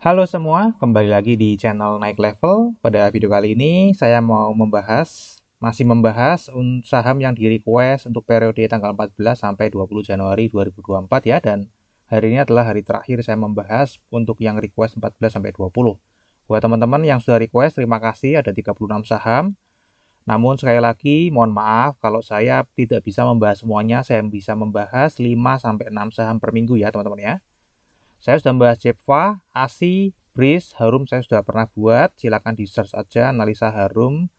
Halo semua, kembali lagi di channel Naik Level. Pada video kali ini saya mau masih membahas saham yang di request untuk periode tanggal 14 sampai 20 Januari 2024 ya. Dan hari ini adalah hari terakhir saya membahas untuk yang request 14 sampai 20. Buat teman-teman yang sudah request, terima kasih, ada 36 saham. Namun sekali lagi mohon maaf kalau saya tidak bisa membahas semuanya, saya bisa membahas 5 sampai 6 saham per minggu ya teman-teman ya. Saya sudah membahas Jepva, ASI, Breeze, Harum saya sudah pernah buat. Silakan di search aja analisa Harum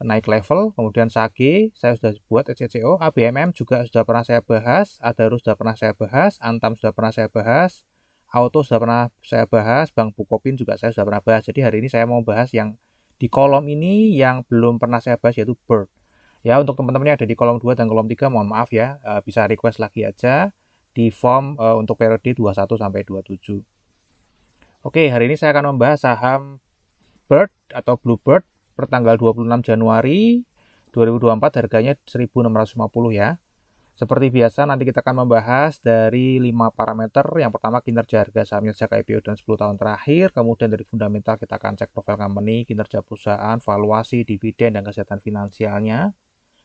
naik level. Kemudian Sage saya sudah buat, ECCO, ABMM juga sudah pernah saya bahas, Adaro sudah pernah saya bahas, Antam sudah pernah saya bahas, Auto sudah pernah saya bahas, Bank Bukopin juga saya sudah pernah bahas. Jadi hari ini saya mau bahas yang di kolom ini yang belum pernah saya bahas, yaitu Bird. Ya, untuk teman-teman yang ada di kolom 2 dan kolom 3 mohon maaf ya, bisa request lagi aja di form untuk periode 21 sampai 27. Oke, hari ini saya akan membahas saham Bird atau Bluebird per tanggal 26 Januari 2024, harganya 1.650 ya. Seperti biasa nanti kita akan membahas dari 5 parameter. Yang pertama kinerja harga sahamnya sejak IPO dan 10 tahun terakhir. Kemudian dari fundamental kita akan cek profil company, kinerja perusahaan, valuasi, dividen, dan kesehatan finansialnya.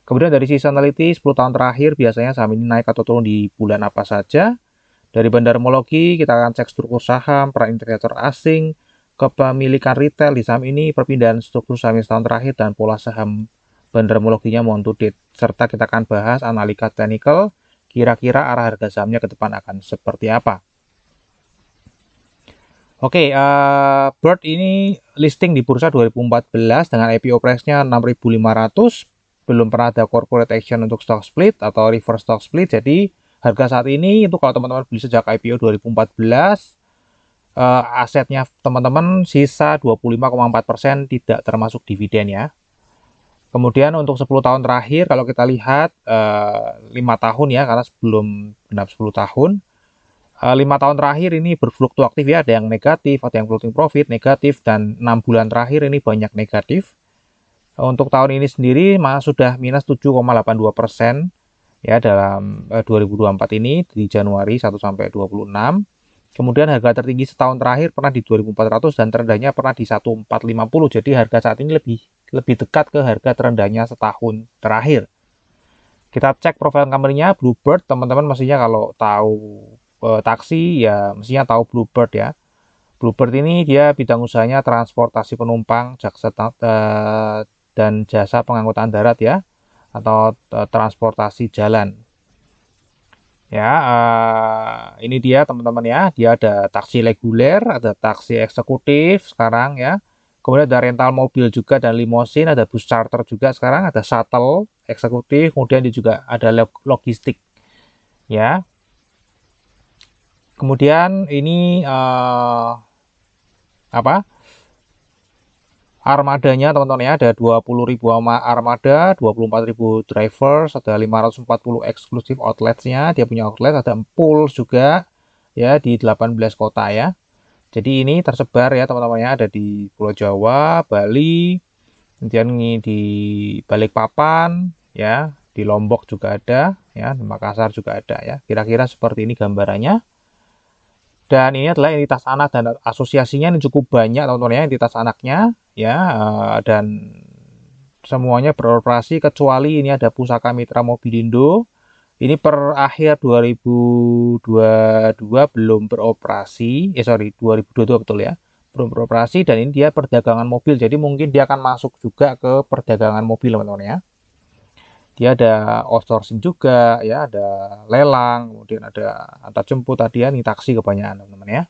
Kemudian dari seasonality 10 tahun terakhir biasanya saham ini naik atau turun di bulan apa saja. Dari bandarmologi kita akan cek struktur saham, peran investor asing, kepemilikan retail di saham ini, perpindahan struktur saham tahun terakhir, dan pola saham bandarmologinya month to date. Serta kita akan bahas analisa teknikal, kira-kira arah harga sahamnya ke depan akan seperti apa. Oke, Bird ini listing di bursa 2014 dengan IPO price-nya 6.500. Belum pernah ada corporate action untuk stock split atau reverse stock split. Jadi harga saat ini itu kalau teman-teman beli sejak IPO 2014, asetnya teman-teman sisa 25,4% tidak termasuk dividen ya. Kemudian untuk 10 tahun terakhir kalau kita lihat 5 tahun ya, karena sebelum genap 10 tahun. 5 tahun terakhir ini berfluktuatif ya, ada yang negatif, ada yang floating profit negatif, dan 6 bulan terakhir ini banyak negatif. Untuk tahun ini sendiri sudah minus 7,82% ya dalam 2024 ini di Januari 1 sampai 26. Kemudian harga tertinggi setahun terakhir pernah di 2400 dan terendahnya pernah di 1450. Jadi harga saat ini lebih dekat ke harga terendahnya setahun terakhir. Kita cek profil company-nya Bluebird, teman-teman mestinya kalau tahu taksi ya mestinya tahu Bluebird ya. Bluebird ini dia bidang usahanya transportasi penumpang, dan jasa pengangkutan darat ya, atau transportasi jalan. Ya, ini dia teman-teman ya, dia ada taksi reguler, ada taksi eksekutif sekarang ya. Kemudian ada rental mobil juga dan limosin, ada bus charter juga sekarang, ada shuttle eksekutif, kemudian dia juga ada logistik ya. Kemudian ini armadanya teman-teman ya, ada 20.000 armada, 24.000 drivers, ada 540 eksklusif outletsnya. Dia punya outlet, ada Pulse juga ya di 18 kota ya. Jadi ini tersebar ya teman-teman ya, ada di Pulau Jawa, Bali, kemudian di Balikpapan ya, di Lombok juga ada ya, di Makassar juga ada ya. Kira-kira seperti ini gambarannya. Dan ini adalah entitas anak dan asosiasinya ini cukup banyak teman-teman ya, entitas anaknya ya, dan semuanya beroperasi kecuali ini ada Pusaka Mitra Mobilindo. Ini per akhir 2022 belum beroperasi, 2022 betul ya, belum beroperasi, dan ini dia perdagangan mobil. Jadi mungkin dia akan masuk juga ke perdagangan mobil teman-teman ya. Dia ada outsourcing juga ya, ada lelang, kemudian ada antar jemput tadi ya, ini taksi kebanyakan teman-teman ya.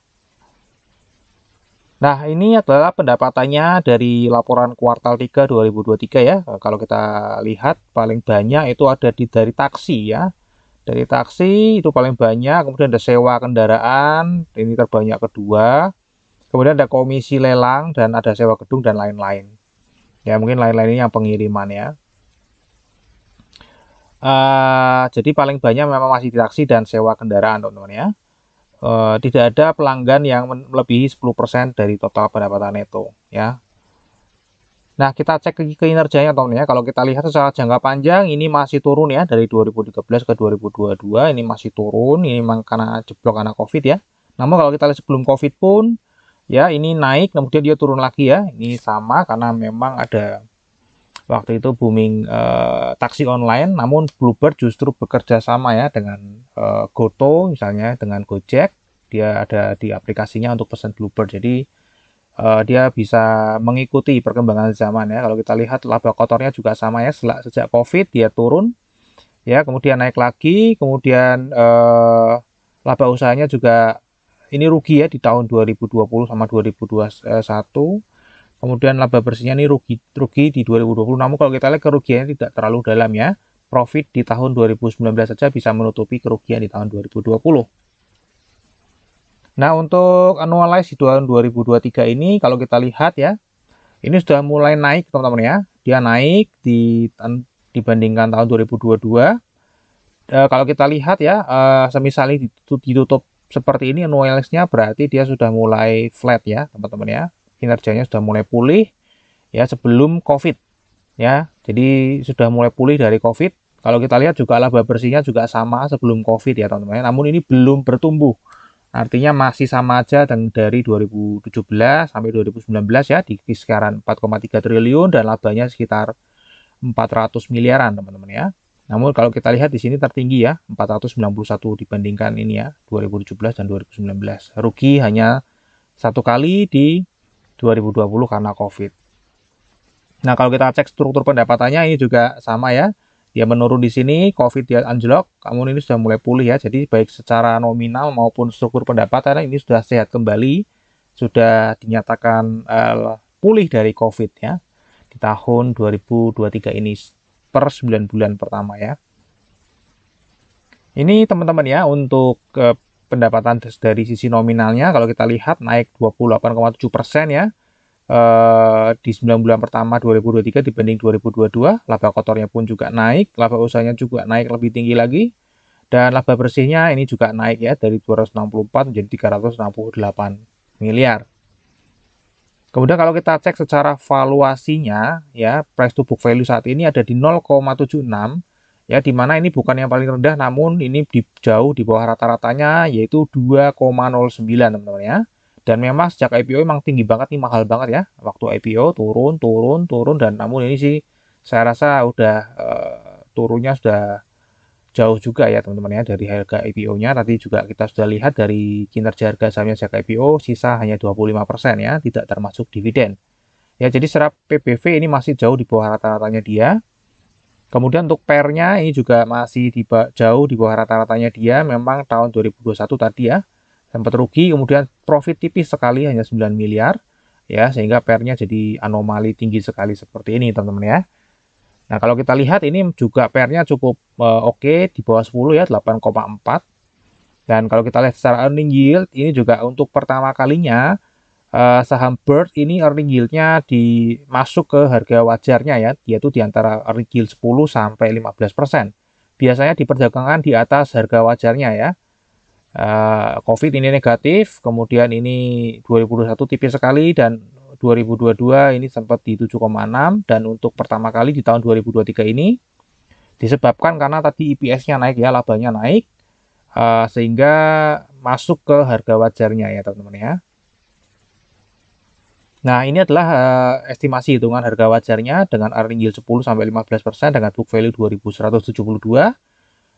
Nah, ini adalah pendapatannya dari laporan kuartal 3 2023 ya. Kalau kita lihat paling banyak itu ada dari taksi ya. Dari taksi itu paling banyak, kemudian ada sewa kendaraan, ini terbanyak kedua. Kemudian ada komisi lelang dan ada sewa gedung dan lain-lain. Ya, mungkin lain-lain ini yang pengiriman ya. Jadi paling banyak memang masih di taksi dan sewa kendaraan teman-teman ya. Tidak ada pelanggan yang melebihi 10% dari total pendapatan neto ya. Nah, kita cek kinerjanya teman-teman ya. Kalau kita lihat secara jangka panjang ini masih turun ya, dari 2013 ke 2022 ini masih turun. Ini memang karena jeblok karena Covid ya. Namun kalau kita lihat sebelum Covid pun Ya, ini naik, kemudian dia turun lagi ya. Ini sama karena memang ada waktu itu booming taksi online, namun Bluebird justru bekerja sama ya dengan Goto misalnya, dengan Gojek. Dia ada di aplikasinya untuk pesan Bluebird. Jadi dia bisa mengikuti perkembangan zaman ya. Kalau kita lihat laba kotornya juga sama ya, sejak COVID dia turun ya, kemudian naik lagi, kemudian laba usahanya juga ini rugi ya di tahun 2020 sama 2021. Kemudian laba bersihnya ini rugi di 2020. Namun kalau kita lihat kerugiannya tidak terlalu dalam ya. Profit di tahun 2019 saja bisa menutupi kerugian di tahun 2020. Nah, untuk annualize di tahun 2023 ini kalau kita lihat ya, ini sudah mulai naik teman-teman ya. Dia naik dibandingkan tahun 2022. Kalau kita lihat ya, semisal ini ditutup seperti ini annualize-nya berarti dia sudah mulai flat ya, teman-teman ya. Kinerjanya sudah mulai pulih ya sebelum COVID ya. Jadi sudah mulai pulih dari COVID. Kalau kita lihat juga laba bersihnya juga sama sebelum COVID ya, teman-teman. Namun ini belum bertumbuh. Artinya masih sama aja dan dari 2017 sampai 2019 ya di kisaran 4,3 triliun dan labanya sekitar 400 miliaran, teman-teman ya. Namun kalau kita lihat di sini tertinggi ya, 491 dibandingkan ini ya, 2017 dan 2019. Rugi hanya satu kali di 2020 karena COVID. Nah, kalau kita cek struktur pendapatannya ini juga sama ya. Dia menurun di sini, COVID dia anjlok, namun ini sudah mulai pulih ya. Jadi baik secara nominal maupun struktur pendapatan ini sudah sehat kembali, sudah dinyatakan pulih dari COVID ya di tahun 2023 ini per 9 bulan pertama ya. Ini teman-teman ya untuk pendapatan dari sisi nominalnya kalau kita lihat naik 28,7% ya di 9 bulan pertama 2023 dibanding 2022. Laba kotornya pun juga naik, laba usahanya juga naik lebih tinggi lagi, dan laba bersihnya ini juga naik ya dari 264 menjadi 368 miliar. Kemudian kalau kita cek secara valuasinya ya, price to book value saat ini ada di 0,76 ya, dimana ini bukan yang paling rendah namun ini jauh di bawah rata-ratanya yaitu 2,09 teman-teman ya. Dan memang sejak IPO memang tinggi banget nih, mahal banget ya. Waktu IPO turun dan namun ini sih saya rasa udah turunnya sudah jauh juga ya teman-teman ya dari harga IPO-nya. Tadi juga kita sudah lihat dari kinerja harga sahamnya sejak IPO sisa hanya 25% ya, tidak termasuk dividen. Ya, jadi secara PBV ini masih jauh di bawah rata-ratanya dia. Kemudian untuk PER-nya ini juga masih jauh di bawah rata-ratanya dia. Memang tahun 2021 tadi ya sempat rugi, kemudian profit tipis sekali hanya 9 miliar ya, sehingga PER-nya jadi anomali tinggi sekali seperti ini teman-teman ya. Nah, kalau kita lihat ini juga PR-nya cukup oke, di bawah 10 ya, 8,4. Dan kalau kita lihat secara earning yield, ini juga untuk pertama kalinya saham Bird ini earning yield-nya masuk ke harga wajarnya ya, yaitu di antara earning yield 10 sampai 15%. Biasanya diperdagangkan di atas harga wajarnya ya. COVID ini negatif, kemudian ini 2021 tipis sekali, dan 2022 ini sempat di 7,6, dan untuk pertama kali di tahun 2023 ini disebabkan karena tadi EPS-nya naik ya, labanya naik, sehingga masuk ke harga wajarnya ya teman-teman ya. Nah, ini adalah estimasi hitungan harga wajarnya dengan earning yield 10 sampai 15% dengan book value 2172.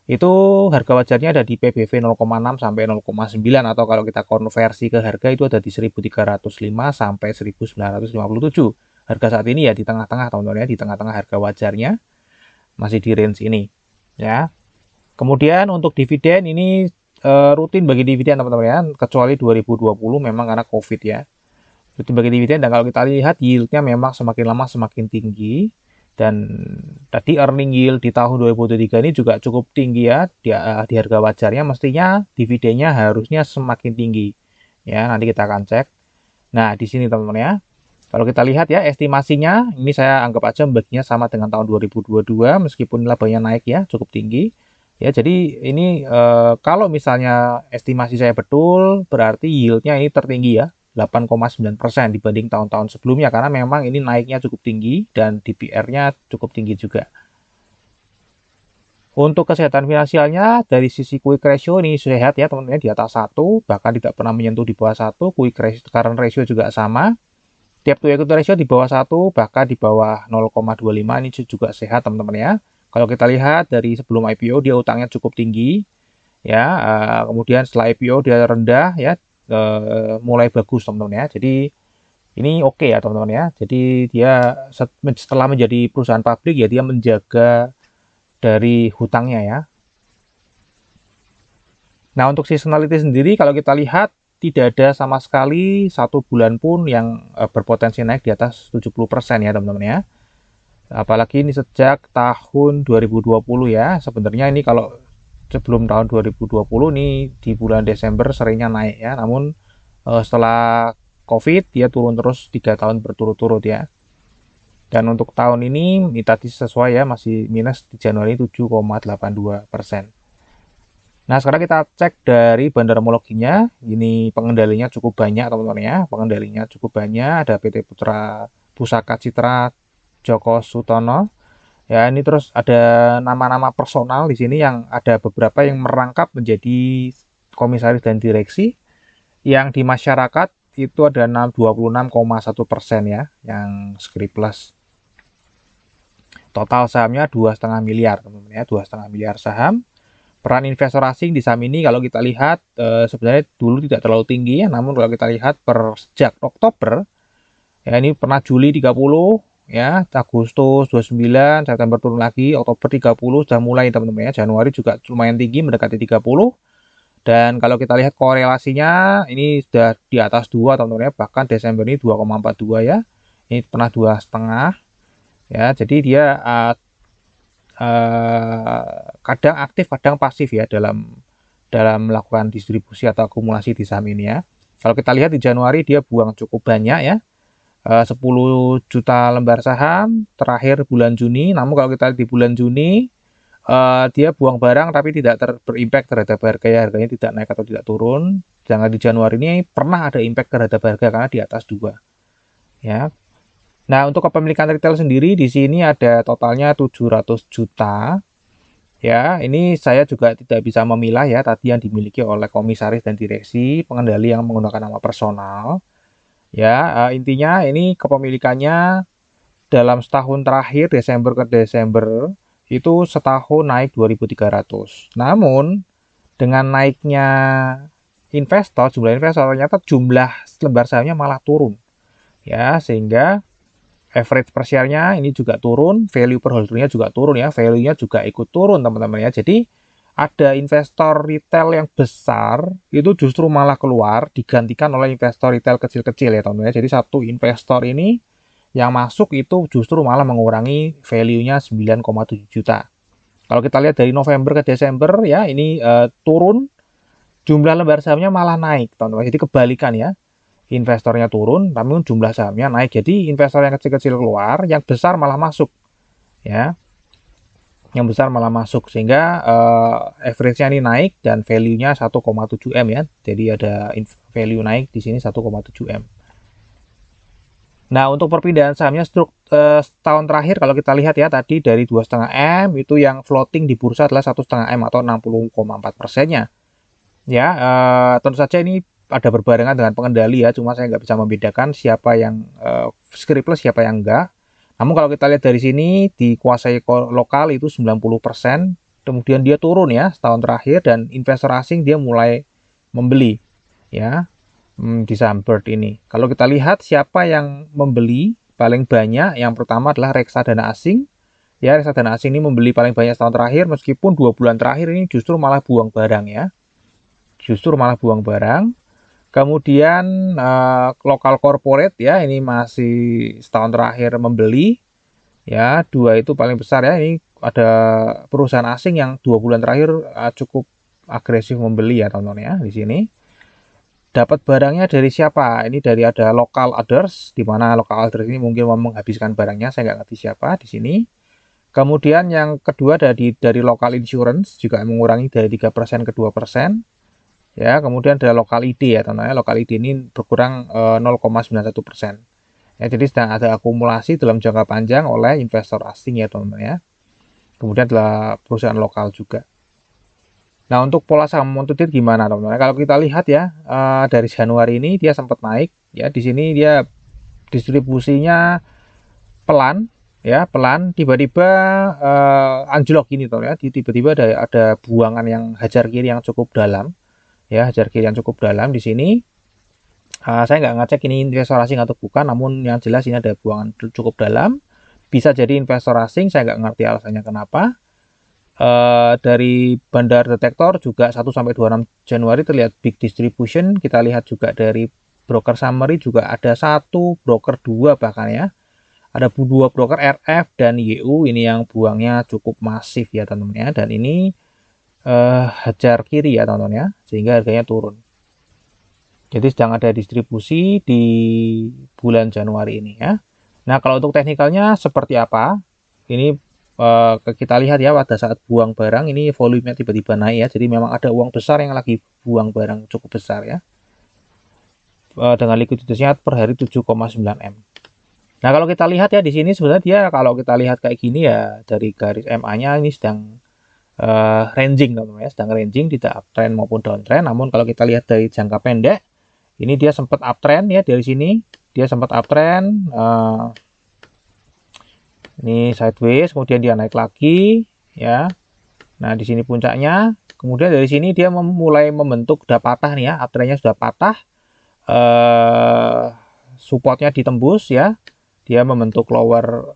Itu harga wajarnya ada di PBV 0,6 sampai 0,9, atau kalau kita konversi ke harga itu ada di 1305 sampai 1957. Harga saat ini ya di tengah-tengah teman-teman ya, di tengah-tengah harga wajarnya, masih di range ini ya. Kemudian untuk dividen ini rutin bagi dividen teman-teman ya, kecuali 2020 memang karena COVID ya. Rutin bagi dividen, dan kalau kita lihat yieldnya memang semakin lama semakin tinggi. Dan tadi earning yield di tahun 2023 ini juga cukup tinggi ya, di harga wajarnya mestinya dividennya harusnya semakin tinggi ya, nanti kita akan cek. Nah, di sini teman-teman ya, kalau kita lihat ya estimasinya, ini saya anggap aja membaginya sama dengan tahun 2022 meskipun labanya naik ya, cukup tinggi ya. Jadi ini kalau misalnya estimasi saya betul, berarti yieldnya ini tertinggi ya, 8,9% dibanding tahun-tahun sebelumnya, karena memang ini naiknya cukup tinggi dan DPR-nya cukup tinggi juga. Untuk kesehatan finansialnya dari sisi quick ratio ini sehat ya teman-teman, di atas 1, bahkan tidak pernah menyentuh di bawah 1. Quick ratio, current ratio juga sama. Debt to equity ratio di bawah 1, bahkan di bawah 0,25, ini juga sehat teman-teman ya. Kalau kita lihat dari sebelum IPO dia utangnya cukup tinggi ya, kemudian setelah IPO dia rendah ya, mulai bagus teman-teman ya. Jadi ini oke ya teman-teman ya. Jadi dia setelah menjadi perusahaan publik ya dia menjaga dari hutangnya ya. Nah, untuk seasonality sendiri kalau kita lihat tidak ada sama sekali satu bulan pun yang berpotensi naik di atas 70% ya teman-teman ya. Apalagi ini sejak tahun 2020 ya. Sebenarnya ini kalau sebelum tahun 2020 nih di bulan Desember seringnya naik ya. Namun setelah COVID dia turun terus 3 tahun berturut-turut ya. Dan untuk tahun ini tadi sesuai ya, masih minus di Januari 7,82%. Nah, sekarang kita cek dari bandarmologinya. Ini pengendalinya cukup banyak, teman-teman ya. Pengendalinya cukup banyak. Ada PT Putra Pusaka Citra Joko Sutono. Ya, ini terus ada nama-nama personal di sini yang ada beberapa yang merangkap menjadi komisaris dan direksi. Yang di masyarakat itu ada 26,1% ya, yang scriptless. Total sahamnya 2,5 miliar, teman-teman ya, 2,5 miliar saham. Peran investor asing di saham ini kalau kita lihat sebenarnya dulu tidak terlalu tinggi ya, namun kalau kita lihat sejak Oktober ya, ini pernah Juli 30 ya, Agustus 29, September turun lagi, Oktober 30 sudah mulai teman-teman ya, Januari juga lumayan tinggi mendekati 30. Dan kalau kita lihat korelasinya ini sudah di atas 2 teman-teman ya, bahkan Desember ini 2,42 ya. Ini pernah 2,5 ya, jadi dia kadang aktif kadang pasif ya dalam melakukan distribusi atau akumulasi di saham ini ya. Kalau kita lihat di Januari dia buang cukup banyak ya, 10 juta lembar saham terakhir bulan Juni. Namun kalau kita lihat di bulan Juni dia buang barang tapi tidak berimpact terhadap harga ya, harganya tidak naik atau tidak turun. Jangan di Januari ini pernah ada impact terhadap harga karena di atas 2 ya. Nah, untuk kepemilikan retail sendiri di sini ada totalnya 700 juta. Ya, ini saya juga tidak bisa memilah ya tadi yang dimiliki oleh komisaris dan direksi, pengendali yang menggunakan nama personal. Ya, intinya ini kepemilikannya dalam setahun terakhir Desember ke Desember itu setahun naik 2.300. Namun dengan naiknya investor, jumlah investor ternyata jumlah lembar sahamnya malah turun. Ya, sehingga average per share-nya ini juga turun, value per holder-nya juga turun ya, value-nya juga ikut turun teman-teman ya. Jadi ada investor retail yang besar itu justru malah keluar digantikan oleh investor retail kecil-kecil ya teman-teman ya. Jadi satu investor ini yang masuk itu justru malah mengurangi value-nya 9,7 juta. Kalau kita lihat dari November ke Desember ya, ini turun, jumlah lembar sahamnya malah naik teman-teman. Jadi kebalikan ya, investornya turun namun jumlah sahamnya naik. Jadi investor yang kecil-kecil keluar, yang besar malah masuk ya, yang besar malah masuk sehingga average-nya ini naik dan value-nya 1,7 M ya. Jadi ada value naik di sini 1,7 M. Nah, untuk perpindahan sahamnya tahun terakhir kalau kita lihat ya, tadi dari 2,5 M itu yang floating di bursa adalah 1,5 M atau 60,4%-nya. Ya, tentu saja ini ada berbarengan dengan pengendali ya, cuma saya nggak bisa membedakan siapa yang scriptless siapa yang enggak. Namun kalau kita lihat dari sini dikuasai lokal itu 90%, kemudian dia turun ya setahun terakhir dan investor asing dia mulai membeli ya di saham Bird ini. Kalau kita lihat siapa yang membeli paling banyak, yang pertama adalah reksadana asing. Ya, reksadana asing ini membeli paling banyak setahun terakhir, meskipun 2 bulan terakhir ini justru malah buang barang ya. Justru malah buang barang. Kemudian lokal corporate ya, ini masih setahun terakhir membeli. Ya, 2 itu paling besar ya. Ini ada perusahaan asing yang 2 bulan terakhir cukup agresif membeli ya teman-teman ya di sini. Dapat barangnya dari siapa? Ini dari ada local others, di mana local others ini mungkin mau menghabiskan barangnya, saya nggak ngerti siapa di sini. Kemudian yang kedua dari local insurance, juga mengurangi dari 3% ke 2%. Ya, kemudian ada local ID ya, teman-teman. Local ID ini berkurang 0,91%. Ya, jadi sedang ada akumulasi dalam jangka panjang oleh investor asing ya, teman-teman ya. kemudian adalah perusahaan lokal juga. Nah, untuk pola saham month-to-date gimana, teman-teman? Kalau kita lihat ya, dari Januari ini dia sempat naik ya. Di sini dia distribusinya pelan ya, pelan, tiba-tiba anjlok ini tuh ya. Tiba-tiba ada buangan yang hajar kiri yang cukup dalam ya, hajar kiri yang cukup dalam di sini. Saya nggak ngecek ini investor asing atau bukan, namun yang jelas ini ada buangan cukup dalam. Bisa jadi investor asing, saya nggak ngerti alasannya kenapa. Dari bandar detektor juga 1-26 Januari terlihat big distribution. Kita lihat juga dari broker summary juga ada 1, broker 2 bahkan ya. Ada 2 broker RF dan YU ini yang buangnya cukup masif ya teman-teman ya. Dan ini hajar kiri ya teman-teman ya, sehingga harganya turun. Jadi sedang ada distribusi di bulan Januari ini ya. Nah, kalau untuk teknikalnya seperti apa? Ini kita lihat ya, pada saat buang barang ini volumenya tiba-tiba naik ya. Jadi memang ada uang besar yang lagi buang barang cukup besar ya. Dengan likuiditasnya per hari 7,9 M. Nah, kalau kita lihat ya di sini sebenarnya dia kalau kita lihat kayak gini ya, dari garis MA-nya ini sedang ranging teman-teman ya, sedang ranging tidak uptrend maupun downtrend. Namun kalau kita lihat dari jangka pendek, ini dia sempat uptrend ya, dari sini dia sempat uptrend. Ini sideways, kemudian dia naik lagi ya. Nah, di sini puncaknya. Kemudian dari sini dia mulai membentuk, sudah patah nih ya, uptrendnya sudah patah. Supportnya ditembus ya. Dia membentuk lower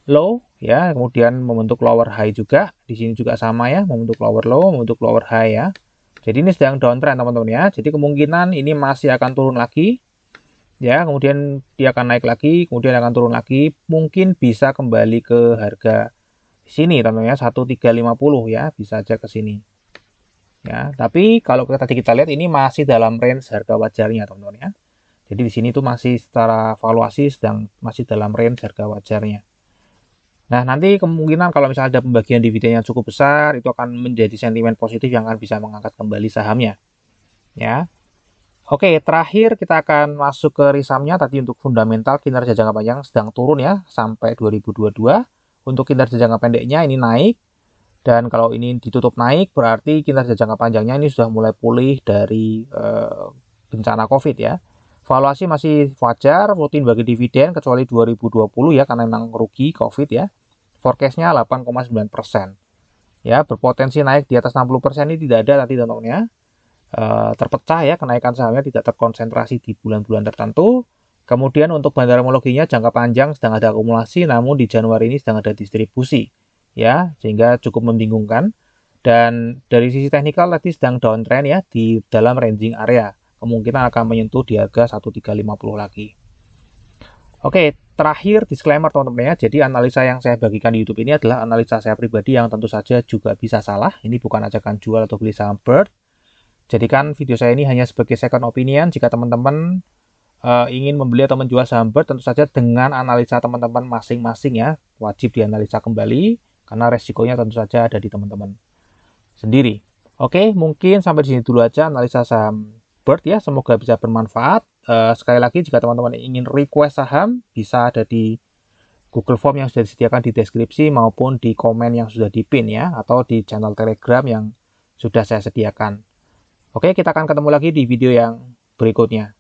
low ya, kemudian membentuk lower high juga. Di sini juga sama ya, membentuk lower low, membentuk lower high ya. Jadi ini sedang downtrend teman-teman ya. Jadi kemungkinan ini masih akan turun lagi. Ya, kemudian dia akan naik lagi, kemudian akan turun lagi, mungkin bisa kembali ke harga sini teman-teman ya, 1350 ya, bisa aja ke sini. Ya, tapi kalau tadi kita lihat ini masih dalam range harga wajarnya teman-teman ya. Jadi di sini tuh masih secara valuasi sedang masih dalam range harga wajarnya. Nah, nanti kemungkinan kalau misalnya ada pembagian dividen yang cukup besar, itu akan menjadi sentimen positif yang akan bisa mengangkat kembali sahamnya. Ya. Oke, terakhir kita akan masuk ke risamnya. Tadi untuk fundamental kinerja jangka panjang sedang turun ya sampai 2022. Untuk kinerja jangka pendeknya ini naik. Dan kalau ini ditutup naik berarti kinerja jangka panjangnya ini sudah mulai pulih dari bencana Covid ya. Valuasi masih wajar, rutin bagi dividen kecuali 2020 ya, karena memang rugi Covid ya. Forecastnya 8,9%. Ya, berpotensi naik di atas 60% ini tidak ada nanti teman-teman. Terpecah ya, kenaikan sahamnya tidak terkonsentrasi di bulan-bulan tertentu. Kemudian untuk bandarmologinya jangka panjang sedang ada akumulasi, namun di Januari ini sedang ada distribusi ya, sehingga cukup membingungkan. Dan dari sisi teknikal tadi sedang downtrend ya, di dalam ranging area, kemungkinan akan menyentuh di harga 1350 lagi. Oke, terakhir disclaimer teman-teman ya. Jadi analisa yang saya bagikan di YouTube ini adalah analisa saya pribadi yang tentu saja juga bisa salah. Ini bukan ajakan jual atau beli saham Bird. Jadikan video saya ini hanya sebagai second opinion. Jika teman-teman ingin membeli atau menjual saham Bird, tentu saja dengan analisa teman-teman masing-masing ya. Wajib dianalisa kembali, karena resikonya tentu saja ada di teman-teman sendiri. Oke, mungkin sampai di sini dulu aja analisa saham Bird ya. Semoga bisa bermanfaat. Sekali lagi, jika teman-teman ingin request saham, bisa ada di Google Form yang sudah disediakan di deskripsi maupun di komen yang sudah dipin ya, atau di channel Telegram yang sudah saya sediakan. Oke, kita akan ketemu lagi di video yang berikutnya.